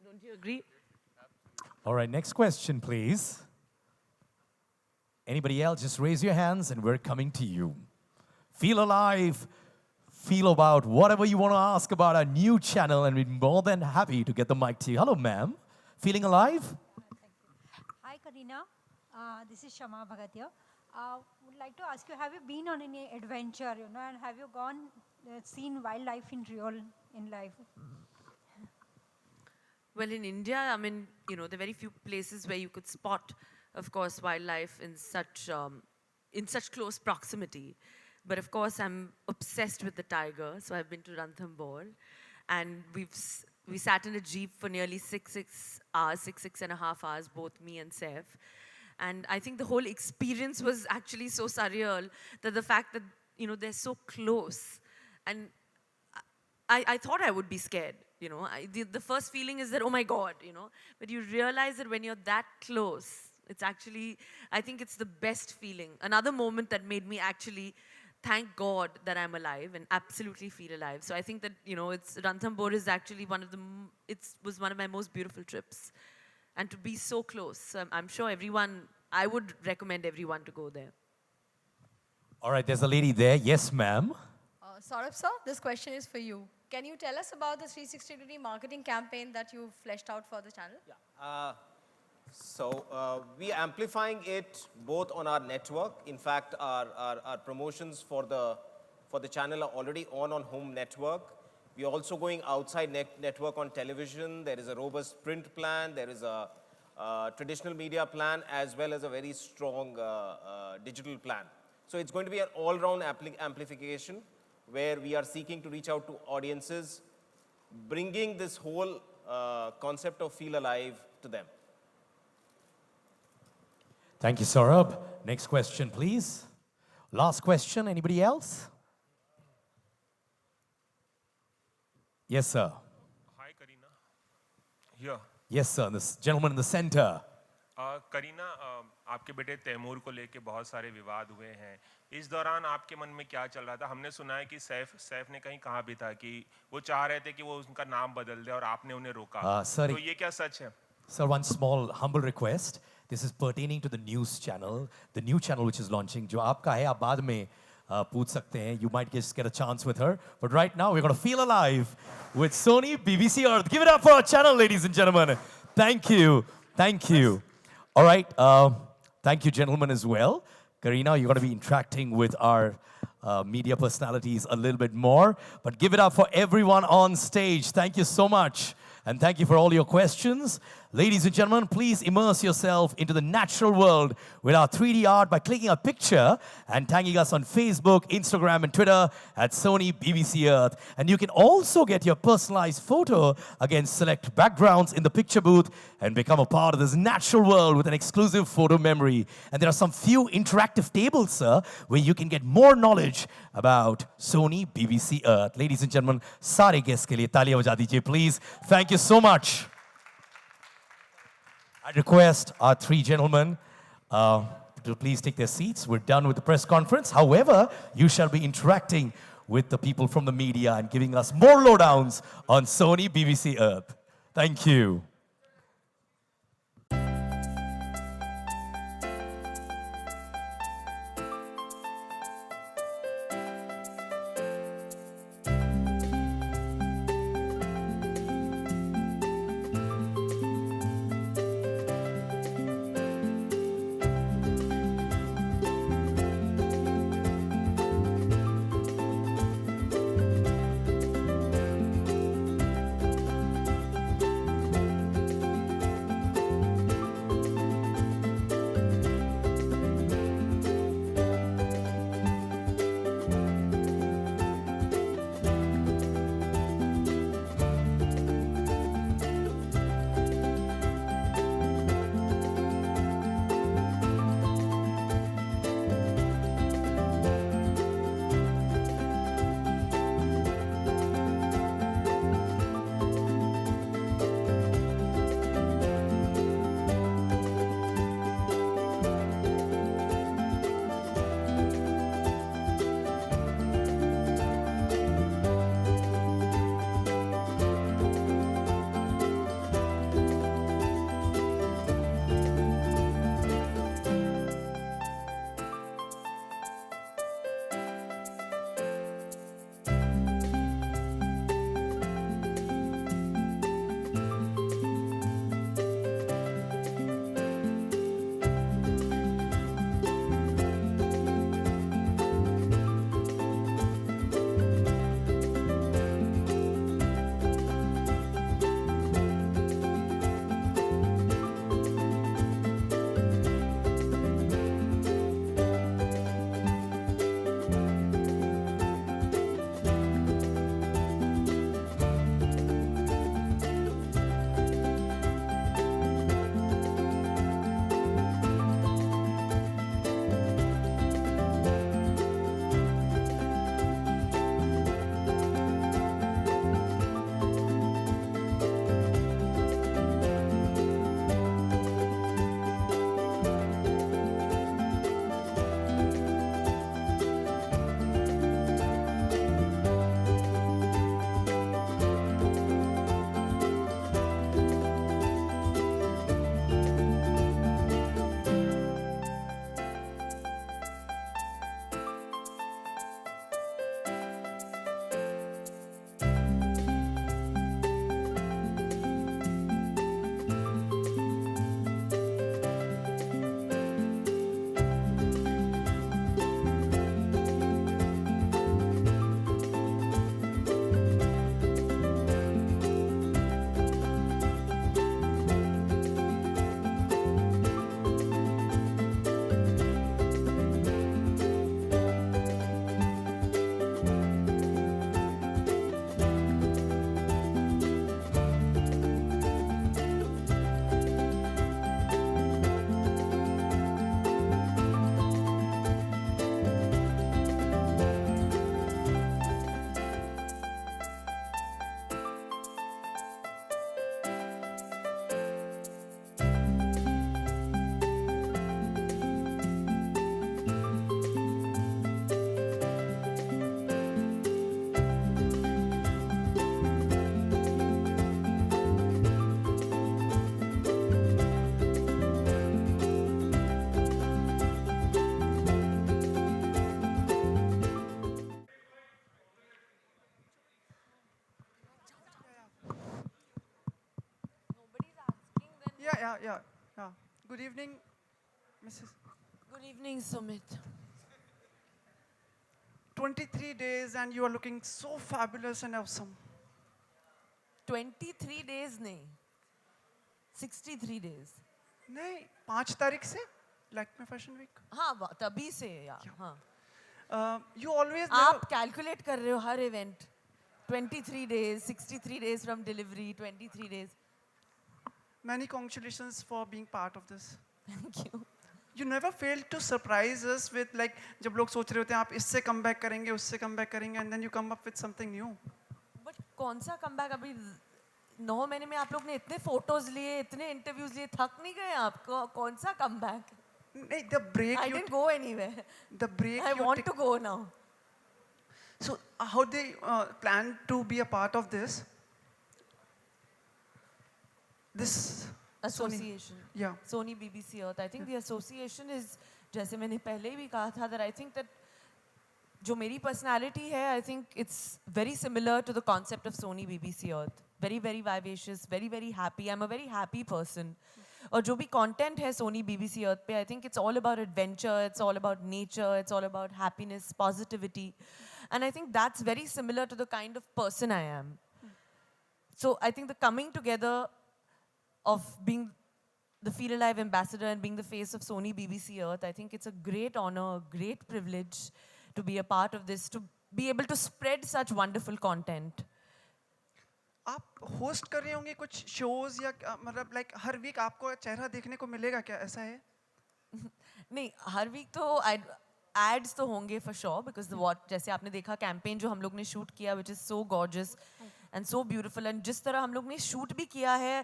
Don't you agree? All right, next question, please. Anybody else, just raise your hands and we're coming to you. Feel alive, feel about whatever you want to ask about our new channel, and we're more than happy to get the mic to you. Hello, ma'am. Feeling alive? Hi, Kareena. This is Shama Bhagat here. Would like to ask you, have you been on any adventure, and have you seen wildlife in life? Well, in India, I mean, there are very few places where you could spot, of course, wildlife in such close proximity. But of course, I'm obsessed with the tiger, so I've been to Ranthambore, and we sat in a jeep for nearly six and a half hours, both me and Saif. And I think the whole experience was actually so surreal that the fact that they're so close, and I thought I would be scared. The first feeling is that, oh my God, but you realize that when you're that close, it's actually, I think it's the best feeling. Another moment that made me actually thank God that I'm alive and absolutely feel alive. So I think that, Ranthambore is actually was one of my most beautiful trips. And to be so close. So I'm sure I would recommend everyone to go there. All right, there's a lady there. Yes, ma'am. Saurabh sir, this question is for you. Can you tell us about the 360-degree marketing campaign that you fleshed out for the channel? Yeah. We're amplifying it both on our network. In fact, our promotions for the channel are already on home network. We're also going outside network on television. There is a robust print plan. There is a traditional media plan, as well as a very strong digital plan. So it's going to be an all-round amplification where we are seeking to reach out to audiences, bringing this whole concept of feel alive to them. Thank you, Saurabh. Next question, please. Last question, anybody else? Yes, sir. Hi, Kareena. Here. Yes, sir. This gentleman in the center. Kareena, आपके बेटे तैमूर को लेके बहुत सारे विवाद हुए हैं. इस दौरान आपके मन में क्या चल रहा था? हमने सुना है कि सैफ ने कहीं कहा भी था कि वो चाह रहे थे कि वो उनका नाम बदल दे और आपने उन्हें रोका. तो ये क्या सच है? Sir, one small humble request. This is pertaining to the news channel, the new channel which is launching. जो आपका है, आप बाद में पूछ सकते हैं. You might just get a chance with her. But right now, we're going to feel alive with Sony BBC Earth. Give it up for our channel, ladies and gentlemen. Thank you. Thank you. All right. Thank you, gentlemen, as well. Kareena, you're going to be interacting with our media personalities a little bit more. But give it up for everyone on stage. Thank you so much. And thank you for all your questions. Ladies and gentlemen, please immerse yourself into the natural world with our 3D art by clicking a picture and tagging us on Facebook, Instagram, and Twitter at Sony BBC Earth. And you can also get your personalized photo against select backgrounds in the picture booth and become a part of this natural world with an exclusive photo memory. And there are some few interactive tables, sir, where you can get more knowledge about Sony BBC Earth. Ladies and gentlemen, sare guests ke liye taaliyan baja dijiye, please. Thank you so much. I request our three gentlemen to please take their seats. We're done with the press conference. However, you shall be interacting with the people from the media and giving us more lowdowns on Sony BBC Earth. Thank you. Yeah. Good evening, Mrs. Good evening, Sumit. 23 days and you are looking so fabulous and awesome. 23 days नहीं, 63 days. नहीं, 5 तारीख से Lakme Fashion Week. हाँ, तभी से या हाँ. You always आप calculate कर रहे हो हर event. 23 days, 63 days from delivery, 23 days. Many congratulations for being part of this. Thank you. You never fail to surprise us with like जब लोग सोच रहे होते हैं आप इससे come back करेंगे, उससे come back करेंगे and then you come up with something new. But कौन सा comeback अभी 9 महीने में आप लोग ने इतने photos लिए, इतने interviews लिए, थक नहीं गए आपको? कौन सा comeback? नहीं, the break I you didn't go anywhere. the break I you want take- to go now. So how they plan to be a part of this? This Association. Yeah. Sony BBC Earth. I think the association is, जैसे मैंने पहले भी कहा था, that I think that जो मेरी personality है, I think it's very similar to the concept of Sony BBC Earth. Very, very vivacious, very, very happy. I'm a very happy person. और जो भी content है Sony BBC Earth पे, I think it's all about adventure, it's all about nature, it's all about happiness, positivity. And I think that's very similar to the kind of person I am. So I think the coming together of being the Feel Alive ambassador and being the face of Sony BBC Earth, I think it's a great honor, a great privilege to be a part of this, to be able to spread such wonderful content. आप host कर रहे होंगे कुछ shows या मतलब like हर week आपको चेहरा देखने को मिलेगा क्या ऐसा है नहीं हर वीक तो एड्स तो होंगे फॉर श्योर बिकॉज जैसे आपने देखा कैंपेन जो हम लोग ने शूट किया which is so gorgeous and so beautiful and जिस तरह हम लोग ने शूट भी किया है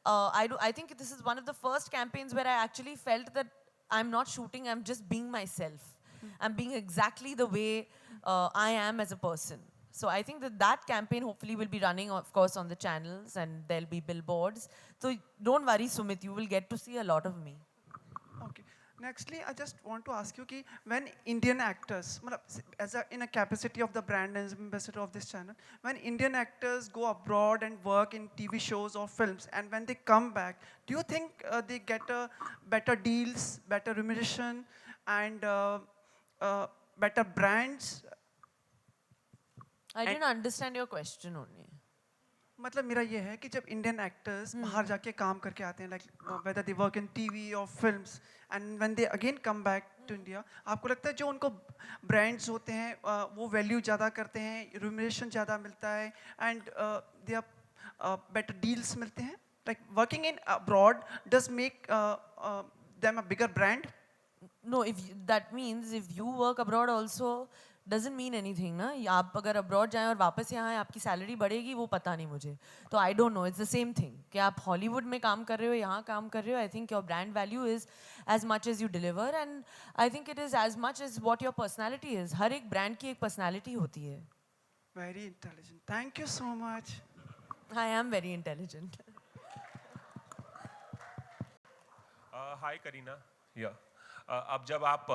I think this is one of the first campaigns where I actually felt that I am not shooting I am just being myself I am being exactly the way I am as a person. So I think that campaign hopefully will be running, of course, on the channels and there'll be billboards. So don't worry, Sumit, you will get to see a lot of me. Okay. Nextly, I just want to ask you कि when Indian actors, in a capacity of the brand as ambassador of this channel, when Indian actors go abroad and work in TV shows or films, and when they come back, do you think they get better deals, better remuneration, and better brands? I didn't understand your question only. मतलब मेरा ये है कि जब Indian actors बाहर जाके काम करके आते हैं like whether they work in TV और films and when they again come back to India आपको लगता है जो उनको ब्रांड्स होते हैं वो वैल्यू ज़्यादा करते हैं रिम्यूनरेशन ज़्यादा मिलता है and they are better deals मिलते हैं like working in abroad does make them a bigger brand No, that means if you work abroad also doesn't mean anything ना आप अगर abroad जाएं और वापस यहाँ आए आपकी सैलरी बढ़ेगी वो पता नहीं मुझे तो I don't know it's the same thing कि आप हॉलीवुड में काम कर रहे हो यहाँ काम कर रहे हो I think your brand value is as much as you deliver and I think it is as much as what your personality is. हर एक brand की एक personality होती है. Very intelligent. Thank you so much. I am very intelligent. हाय करीना या अब जब आप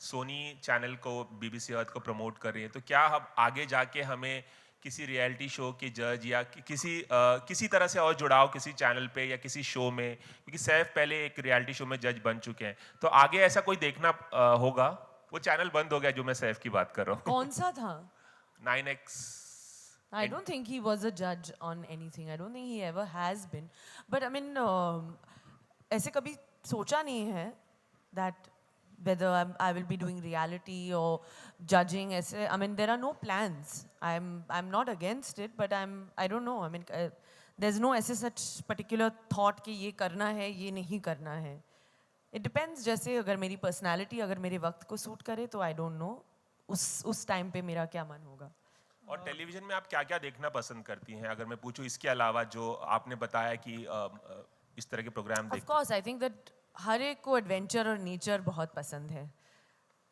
Sony channel को बीबीसी अर्थ को प्रमोट कर रही हैं तो क्या अब आगे जाके हमें किसी रियलिटी शो के जज या किसी तरह से और जुड़ाव किसी चैनल पे या किसी शो में क्योंकि सैफ पहले एक रियलिटी शो में जज बन चुके हैं तो आगे ऐसा कोई देखना होगा वो चैनल बंद हो गया जो मैं सैफ की बात कर रहा हूँ कौन सा था 9X I don't think he was a judge on anything. I don't think he ever has been. But I mean, ऐसे कभी सोचा नहीं है that whether I will be doing reality or judging. ऐसे, I mean, there are no plans. I'm not against it, but I don't know. I mean, there's no ऐसे such particular thought कि ये करना है, ये नहीं करना है. It depends. जैसे अगर मेरी personality अगर मेरे वक्त को सूट करे तो I don't know. उस टाइम पे मेरा क्या मन होगा. और टेलीविजन में आप क्या-क्या देखना पसंद करती हैं अगर मैं पूछूं इसके अलावा जो आपने बताया कि इस तरह के program Of course, I think that हर एक को एडवेंचर और नेचर बहुत पसंद है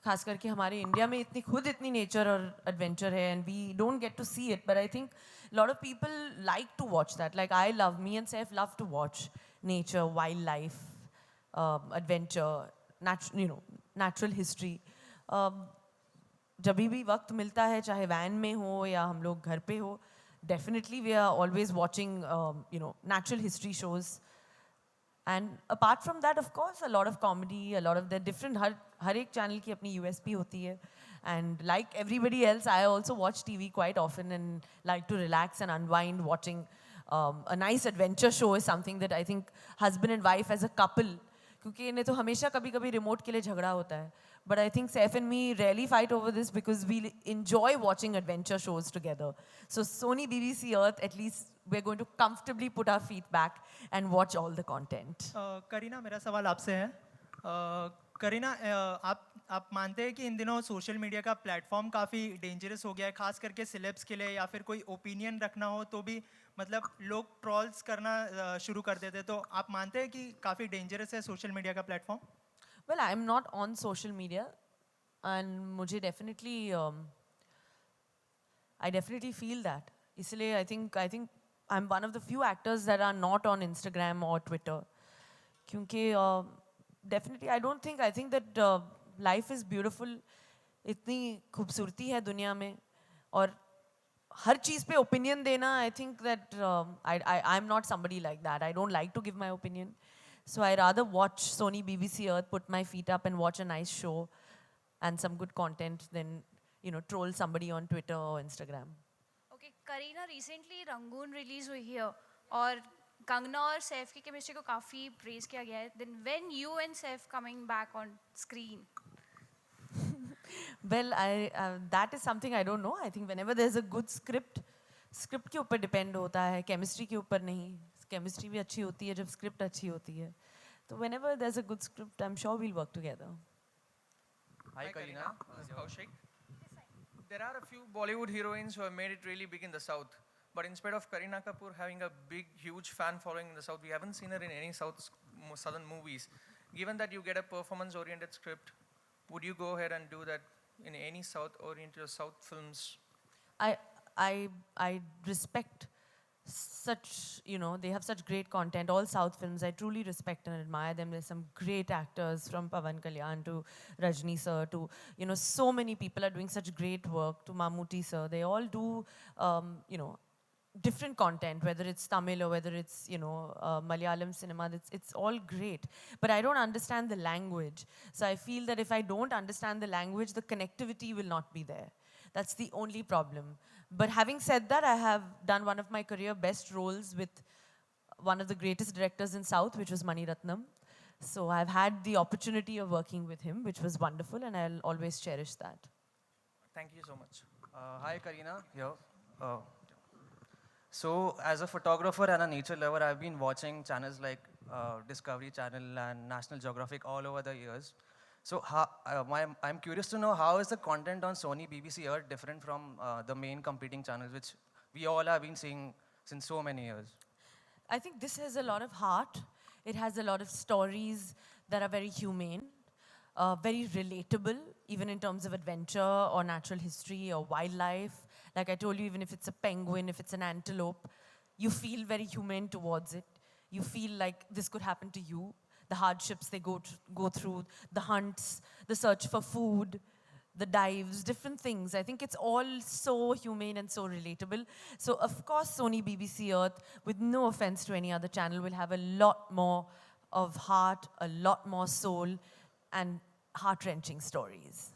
खास करके हमारे इंडिया में इतनी नेचर और एडवेंचर है and we don't get to see it but I think lot of people like to watch that like I love me and Saif love to watch nature wild life adventure natural history जब भी वक्त मिलता है चाहे van में हो या हम लोग घर पे हो definitely we are always watching natural history shows And apart from that, of course, a lot of comedy, a lot of the different, हर एक channel की अपनी USP होती है. And like everybody else, I also watch TV quite often and like to relax and unwind watching a nice adventure show is something that I think husband and wife as a couple, क्योंकि इन्हें तो हमेशा कभी-कभी remote के लिए झगड़ा होता है. But I think Saif and me rarely fight over this because we enjoy watching adventure shows together. So Sony BBC Earth, at least we're going to comfortably put our feet back and watch all the content. Kareena मेरा सवाल आपसे है करीना आप मानते हैं कि इन दिनों social media का प्लेटफॉर्म काफ़ी डेंजरस हो गया है खास करके सिलेब्स के लिए या फिर कोई ओपिनियन रखना हो तो भी मतलब लोग ट्रॉल्स करना शुरू कर देते तो आप मानते हैं कि काफ़ी डेंजरस है सोशल मीडिया का platform Well, I'm not on social media and मुझे definitely I definitely feel that. इसलिए I think I'm one of the few actors that are not on Instagram or Twitter. क्योंकि definitely I think that life is beautiful. इतनी खूबसूरती है दुनिया में और हर चीज़ पे opinion देना I think that I'm not somebody like that. I don't like to give my opinion. So I rather watch Sony BBC Earth, put my feet up and watch a nice show and some good content than, troll somebody on Twitter or Instagram. Okay, Kareena, recently Rangoon release हुई है और कंगना और सैफ की chemistry को काफ़ी praise किया गया है. Then when you and Saif coming back on screen? Well, that is something I don't know. I think whenever there's a good script के ऊपर depend होता है, chemistry के ऊपर नहीं. Chemistry भी अच्छी होती है जब script अच्छी होती है. So whenever there's a good script, I'm sure we'll work together. Hi Kareena, this is Kaushik. There are a few Bollywood heroines who have made it really big in the South. But instead of Kareena Kapoor having a big, huge fan following in the South, we haven't seen her in any Southern movies. Given that you get a performance-oriented script, would you go ahead and do that in any South-oriented or South films? I respect such, they have such great content, all South films. I truly respect and admire them. There's some great actors from Pawan Kalyan to Rajni sir to, so many people are doing such great work, to Mammootty sir. They all do, different content, whether it's Tamil or whether it's, Malayalam cinema, it's all great. But I don't understand the language. So I feel that if I don't understand the language, the connectivity will not be there. That's the only problem. But having said that, I have done one of my career best roles with one of the greatest directors in South, which was Mani Ratnam. So I've had the opportunity of working with him, which was wonderful, and I'll always cherish that. Thank you so much. Hi, Kareena. Here. So, as a photographer and a nature lover, I've been watching channels like Discovery Channel and National Geographic all over the years. So, I'm curious to know how is the content on Sony BBC Earth different from the main competing channels, which we all have been seeing since so many years? I think this has a lot of heart. It has a lot of stories that are very humane, very relatable, even in terms of adventure or natural history or wildlife. Like I told you, even if it's a penguin, if it's an antelope, you feel very humane towards it. You feel like this could happen to you. The hardships they go through, the hunts, the search for food, the dives, different things. I think it's all so humane and so relatable. So of course, Sony BBC Earth, with no offense to any other channel, will have a lot more of heart, a lot more soul, and heart-wrenching stories.